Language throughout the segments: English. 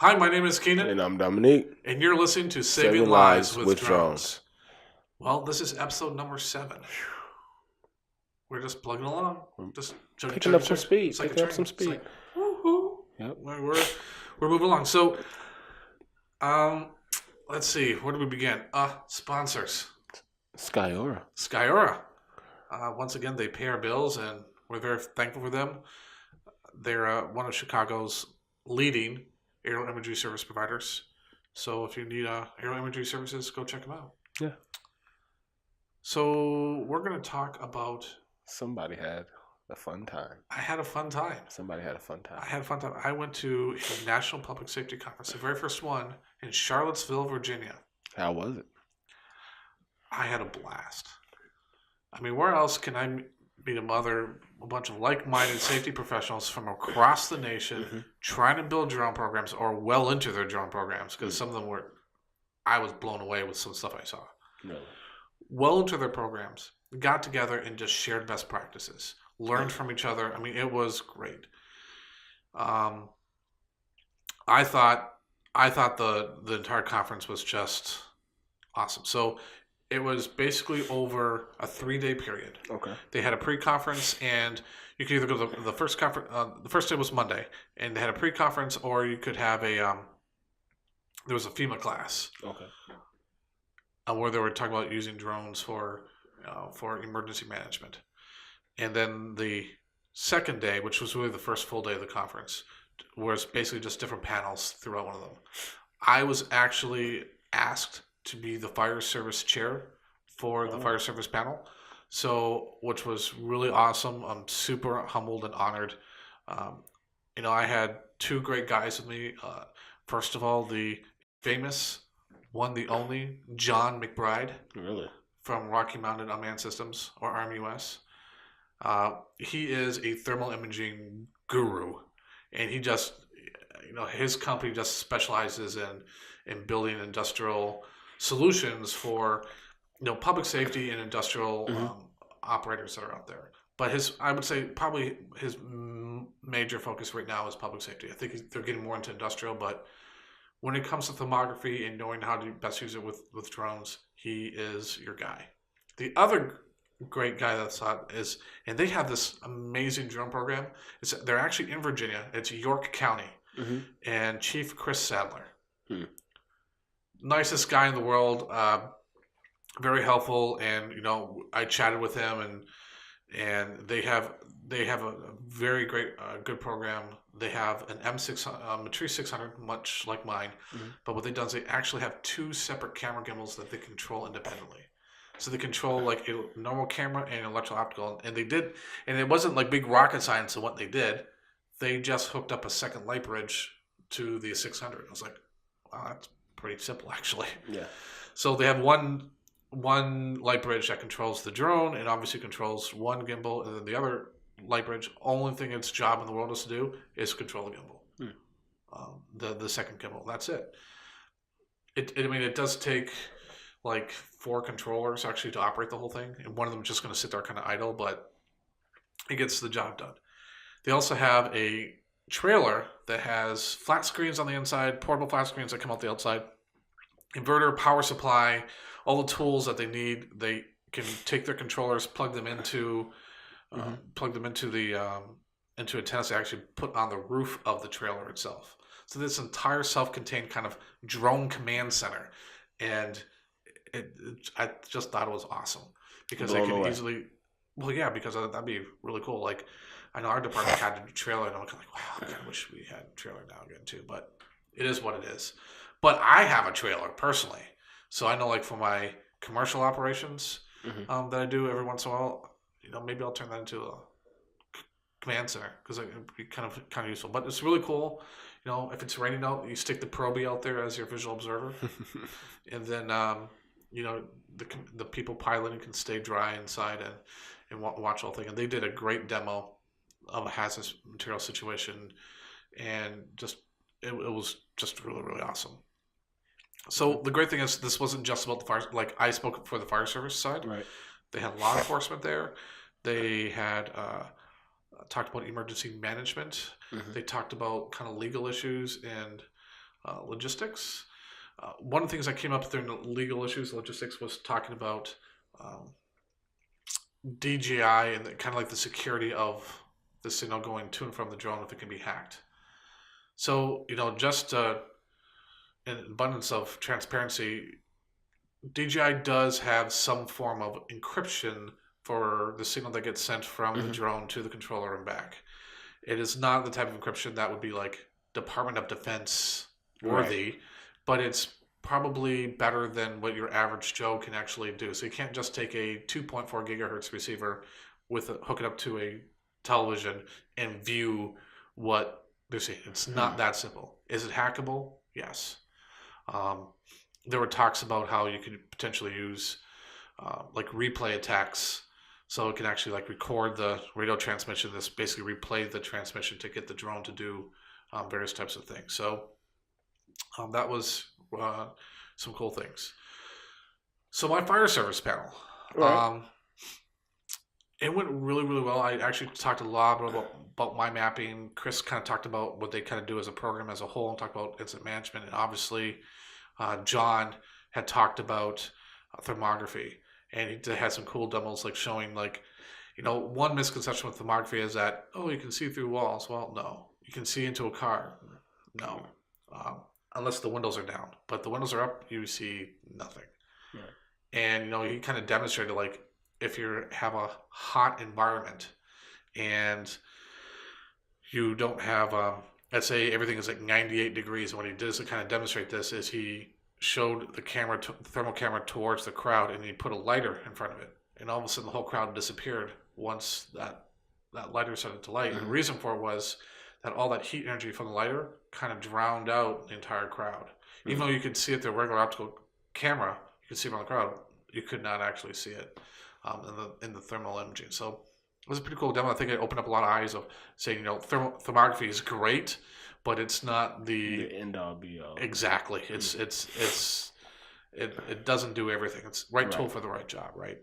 Hi, my name is Keenan. And I'm Dominique. And you're listening to Saving Lives with Drones. Well, this is episode number 7. We're just plugging along. Just picking up some speed. It's like picking up some speed. It's like, woo-hoo. Yep. We're moving along. So, let's see. Where do we begin? Sponsors. Skyora. Once again, they pay our bills, and we're very thankful for them. They're one of Chicago's leading aerial imagery service providers. So if you need aerial imagery services, go check them out. Yeah. So we're going to talk about... Somebody had a fun time. I had a fun time. Somebody had a fun time. I had a fun time. I went to a National Public Safety Conference, the very first one in Charlottesville, Virginia. How was it? I had a blast. I mean, where else can I meet a bunch of like-minded safety professionals from across the nation trying to build drone programs or well into their drone programs? Because some of them I was blown away with some stuff I saw. Really? Well into their programs, got together and just shared best practices, learned from each other. I mean, it was great. I thought the entire conference was just awesome. So it was basically over a 3-day period. Okay. They had a pre-conference, and you could either go to the first conference. The first day was Monday, and they had a pre-conference, or you could have there was a FEMA class. Okay. Where they were talking about using drones for emergency management. And then the second day, which was really the first full day of the conference, was basically just different panels throughout one of them. I was actually asked to be the fire service chair for the fire service panel, which was really awesome. I'm super humbled and honored. I had 2 great guys with me. First of all, the famous one, the only, John McBride. Really? From Rocky Mountain Unmanned Systems, or UAS. He is a thermal imaging guru, and he just, his company just specializes in building industrial solutions for, public safety and industrial operators that are out there. But I would say probably his major focus right now is public safety. I think they're getting more into industrial, but when it comes to thermography and knowing how to best use it with drones, he is your guy. The other great guy that I saw is, and they have this amazing drone program. They're actually in Virginia. It's York County, and Chief Chris Sadler. Nicest guy in the world, very helpful, and I chatted with him, and they have a very great good program. They have an M6 Matrice 600, much like mine, but what they've done is they actually have 2 separate camera gimbals that they control independently. So they control like a normal camera and electro-optical, and it wasn't like big rocket science in what they did. They just hooked up a second light bridge to the 600. I was like, wow, that's pretty simple actually. Yeah. So they have one light bridge that controls the drone and obviously controls one gimbal, and then the other light bridge, only thing its job in the world is to do is control the gimbal. The second gimbal, that's it. It does take like 4 controllers actually to operate the whole thing, and one of them is just going to sit there kind of idle, but it gets the job done. They also have a trailer that has flat screens on the inside, portable flat screens that come out the outside, inverter, power supply, all the tools that they need. They can take their controllers, plug them into antennas they actually put on the roof of the trailer itself. So this entire self-contained kind of drone command center, and I just thought it was awesome because they can easily. Well, yeah, because that'd be really cool. Like, I know our department had a trailer, and I'm kind of like, wow, I kind of wish we had a trailer now again too. But it is what it is. But I have a trailer personally, so I know, like, for my commercial operations that I do every once in a while, maybe I'll turn that into a command center because it'd be kind of useful. But it's really cool. If it's raining out, you stick the Proby out there as your visual observer, and then the people piloting can stay dry inside and watch the whole thing. And they did a great demo of a hazardous material situation, and it was just really, really awesome. So the great thing is this wasn't just about the fire. Like, I spoke for the fire service side. Right. They had law enforcement there. They had talked about emergency management. Mm-hmm. They talked about kind of legal issues and logistics. One of the things that came up during the legal issues, logistics, was talking about DJI and kind of like the security of the signal going to and from the drone if it can be hacked. So, just in abundance of transparency, DJI does have some form of encryption for the signal that gets sent from the drone to the controller and back. It is not the type of encryption that would be like Department of Defense worthy, but it's probably better than what your average Joe can actually do. So you can't just take a 2.4 gigahertz receiver hook it up to a television and view what they're seeing. It's not that simple. Is it hackable? Yes. There were talks about how you could potentially use like replay attacks, so it can actually like record the radio transmission. This basically replay the transmission to get the drone to do various types of things. So that was some cool things. So my fire service panel, it went really, really well. I actually talked a lot about my mapping. Chris kind of talked about what they kind of do as a program as a whole and talked about incident management. And obviously, John had talked about thermography. And he had some cool demos like showing like, one misconception with thermography is that, you can see through walls. Well, no. You can see into a car. No. Unless the windows are down. But the windows are up, you see nothing. Right. And, he kind of demonstrated like if you have a hot environment and you don't have, let's say everything is like 98 degrees. And what he did to kind of demonstrate this is he showed the thermal camera towards the crowd, and he put a lighter in front of it. And all of a sudden the whole crowd disappeared once that lighter started to light. And the reason for it was that all that heat energy from the lighter kind of drowned out the entire crowd. Even though you could see it through a regular optical camera, you could see it on the crowd, you could not actually see it in the thermal imaging. So it was a pretty cool demo. I think it opened up a lot of eyes of saying, thermography is great, but it's not the end all be all. Exactly. It doesn't do everything. It's right tool for the right job, right?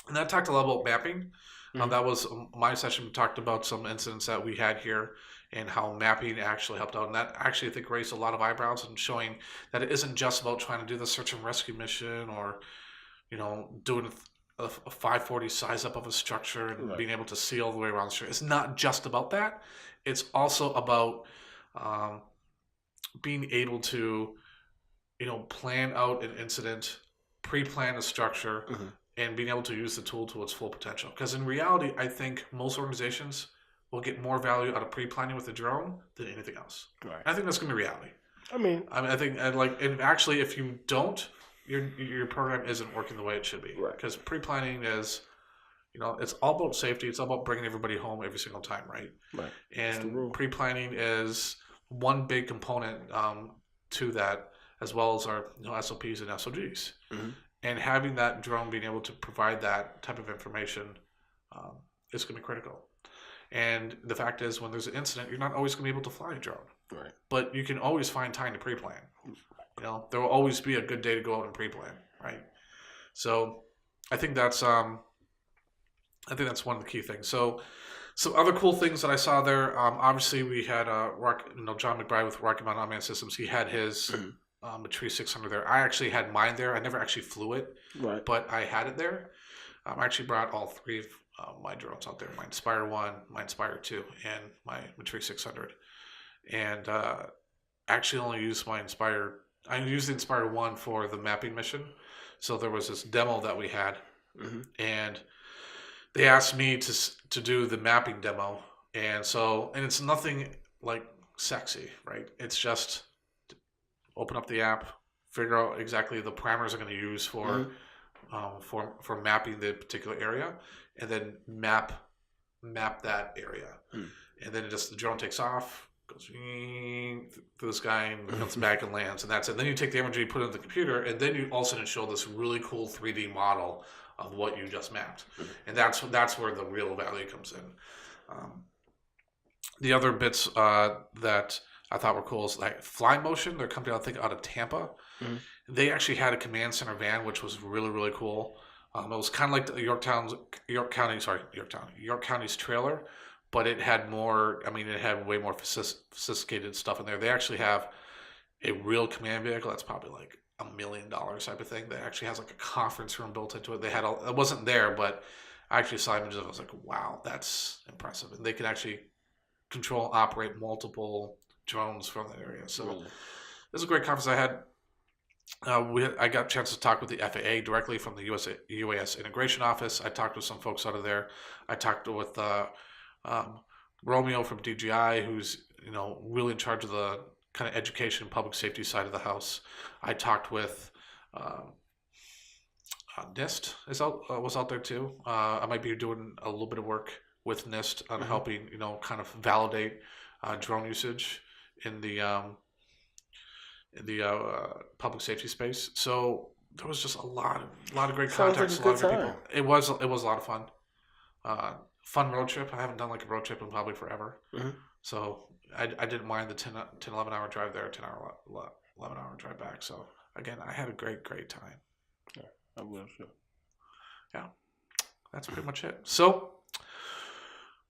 And I talked a lot about mapping. That was my session. We talked about some incidents that we had here and how mapping actually helped out. And that actually, I think, raised a lot of eyebrows and showing that it isn't just about trying to do the search and rescue mission or, doing a 540 size up of a structure and being able to see all the way around the structure. It's not just about that. It's also about being able to, plan out an incident, pre-plan a structure, and being able to use the tool to its full potential. Because in reality, I think most organizations will get more value out of pre-planning with a drone than anything else. Right. I think that's going to be reality. I think, and actually, if you don't, your program isn't working the way it should be. Right. Because pre-planning is, it's all about safety. It's all about bringing everybody home every single time, right? Right. And pre-planning is one big component to that, as well as our SOPs and SOGs. And having that drone being able to provide that type of information is going to be critical. And the fact is, when there's an incident, you're not always going to be able to fly a drone. Right. But you can always find time to pre-plan. There will always be a good day to go out and pre-plan, right? So I think that's one of the key things. So some other cool things that I saw there. Obviously, we had John McBride with Rocky Mountain Unmanned Systems. He had his Matrice 600 there. I actually had mine there. I never actually flew it, but I had it there. I actually brought all three of my drones out there: my Inspire 1, my Inspire 2, and my Matrice 600. And actually only used my Inspire. I used the Inspire 1 for the mapping mission. So there was this demo that we had, and they asked me to do the mapping demo. And it's nothing like sexy, right? It's just open up the app, figure out exactly the parameters I'm going to use for mapping the particular area, and then map that area. And then the drone takes off, goes through the sky, and comes back and lands, and that's it. Then you take the imagery, put it in the computer, and then you all of a sudden show this really cool 3D model of what you just mapped. And that's where the real value comes in. The other bits that I thought were cool is like Fly Motion. They're a company, I think, out of Tampa. They actually had a command center van, which was really, really cool. It was kind of like the York County's trailer, but it had more. It had way more sophisticated stuff in there. They actually have, a real command vehicle, that's probably like $1 million type of thing. That actually has like a conference room built into it. They had it wasn't there, but I actually saw images. I was like, wow, that's impressive. And they can actually control, operate multiple drones from that area. So Really? this is a great conference I had. I got a chance to talk with the FAA directly from the UAS integration office. I talked with some folks out of there. I talked with Romeo from DGI, who's really in charge of the kind of education and public safety side of the house. I talked with NIST was out there too. I might be doing a little bit of work with NIST on helping kind of validate drone usage in the public safety space. So there was just a lot of great Sounds contacts, like a a lot of good great time. people. It was a lot of fun. Fun road trip. I haven't done like a road trip in probably forever. So I didn't mind the 10, 11 hour drive there, 10 hour, 11 hour drive back. So again, I had a great time. Yeah, I will. Sure. Yeah, that's pretty much it. So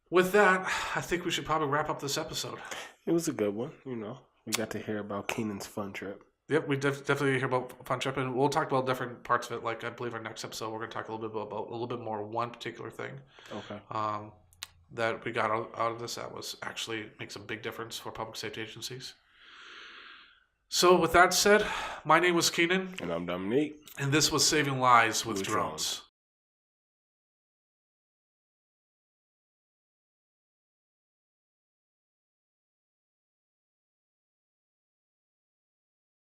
with that, I think we should probably wrap up this episode. It was a good one. We got to hear about Keenan's fun trip. Yep, we definitely hear about Fun Trip, and we'll talk about different parts of it. Like I believe our next episode, we're going to talk a little bit about a little bit more one particular thing. Okay. That we got out of this that was actually makes a big difference for public safety agencies. So with that said, my name was Keenan, And I'm Dominique. and this was Saving Lives with With Drones.